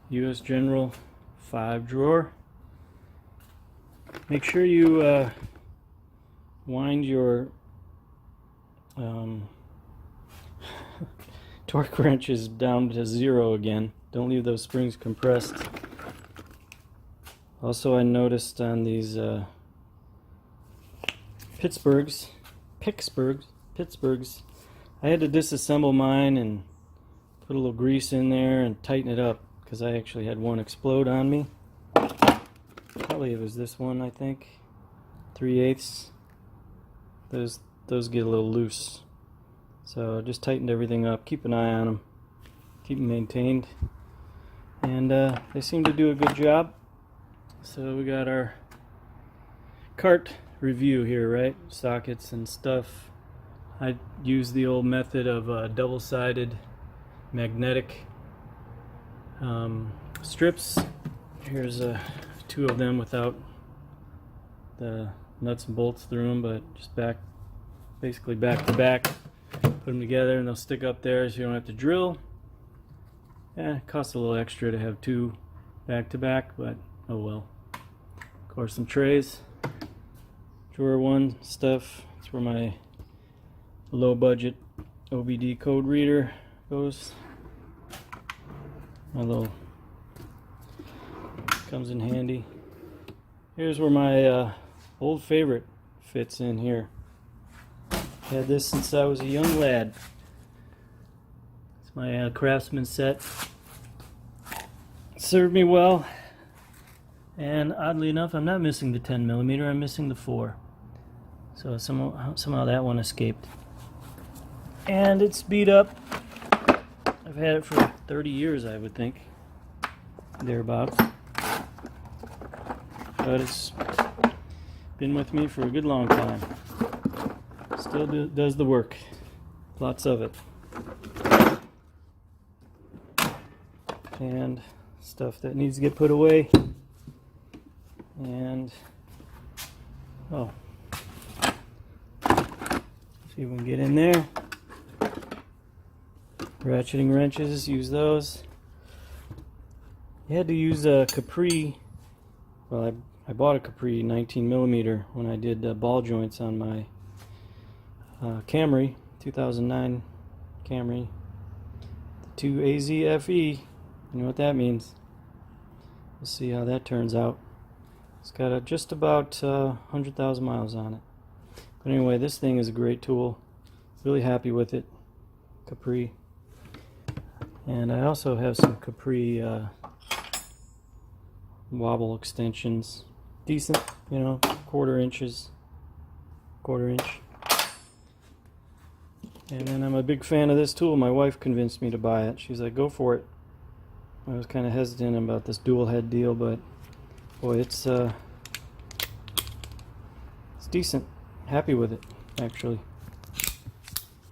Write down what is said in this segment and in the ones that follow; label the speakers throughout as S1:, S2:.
S1: U.S. General 5 drawer. Make sure you wind your torque wrenches down to 0 again. Don't leave those springs compressed. Also, I noticed on these Pittsburghs, I had to disassemble mine and put a little grease in there and tighten it up because I actually had one explode on me. Probably it was this one, I think. 3/8. Those get a little loose. So I just tightened everything up. Keep an eye on them. Keep them maintained. And they seem to do a good job. So we got our cart review here, right? Sockets and stuff. I use the old method of double-sided magnetic strips. Here's 2 of them without the nuts and bolts through them, but just basically back to back. Put them together and they'll stick up there so you don't have to drill. It costs a little extra to have 2 back to back, but oh well. Of course, some trays. Drawer 1 stuff. That's where my low budget OBD code reader goes. My little comes in handy. Here's where my old favorite fits in here. Had this since I was a young lad. It's my Craftsman set. It served me well, and oddly enough, I'm not missing the 10mm. I'm missing the 4. So somehow that one escaped. And it's beat up. I've had it for 30 years, I would think, thereabouts. But it's been with me for a good long time. Still does the work. Lots of it. And stuff that needs to get put away. And oh, see if we can get in there. Ratcheting wrenches, use those. You had to use a Capri. Well, I bought a Capri 19mm when I did ball joints on my Camry, 2009 Camry. The 2AZFE, you know what that means. We'll see how that turns out. It's got just about 100,000 miles on it. But anyway, this thing is a great tool. Really happy with it. Capri. And I also have some Capri wobble extensions. Decent, you know, quarter inch. And then I'm a big fan of this tool. My wife convinced me to buy it. She's like, go for it. I was kind of hesitant about this dual head deal, but boy, it's decent. Happy with it, actually.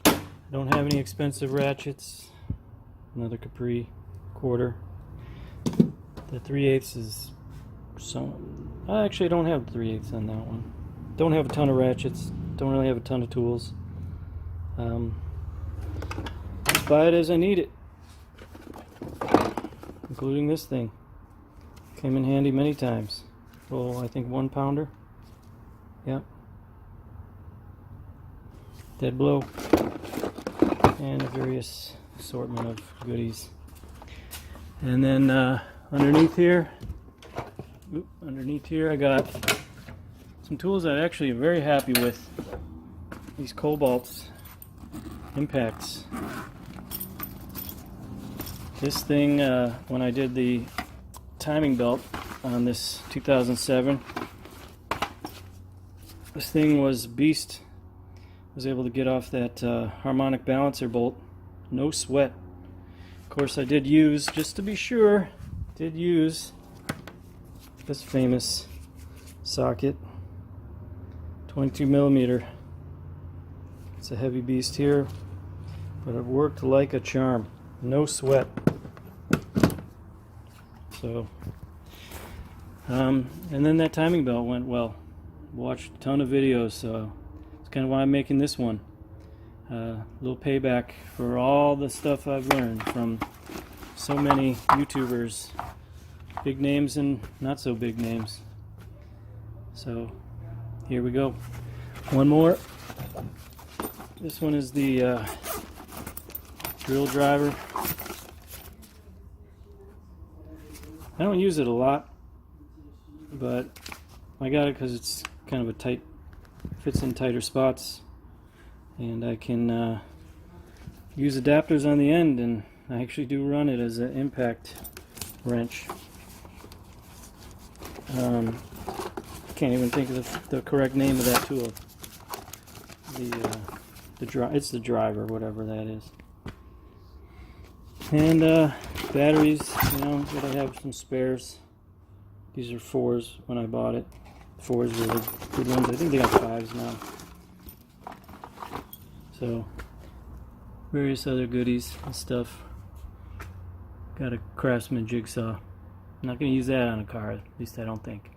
S1: I don't have any expensive ratchets. Another Capri quarter. The 3/8 is I actually don't have 3/8 on that one. Don't have a ton of ratchets. Don't really have a ton of tools. Just buy it as I need it, including this thing. Came in handy many times. Oh, I think 1 pounder. Yep. Dead blow. And a various assortment of goodies. And then underneath here I got some tools that I actually am very happy with. These Cobalts impacts. This thing, when I did the timing belt on this 2007, this thing was beast. I was able to get off that harmonic balancer bolt, no sweat. Of course, I did use, just to be sure, this famous socket, 22mm. It's a heavy beast here, but it worked like a charm. No sweat. So, and then that timing belt went well. Watched a ton of videos, so it's kind of why I'm making this one. A little payback for all the stuff I've learned from so many YouTubers, big names and not so big names. So here we go. One more. This one is the drill driver. I don't use it a lot, but I got it because it's kind of a tight, fits in tighter spots, and I can use adapters on the end, and I actually do run it as an impact wrench. I can't even think of the correct name of that tool. It's the driver, whatever that is. And batteries, you know, but I have some spares. These are 4s when I bought it. 4s were the good ones. I think they got 5s now. So, various other goodies and stuff. Got a Craftsman jigsaw. I'm not going to use that on a car, at least I don't think.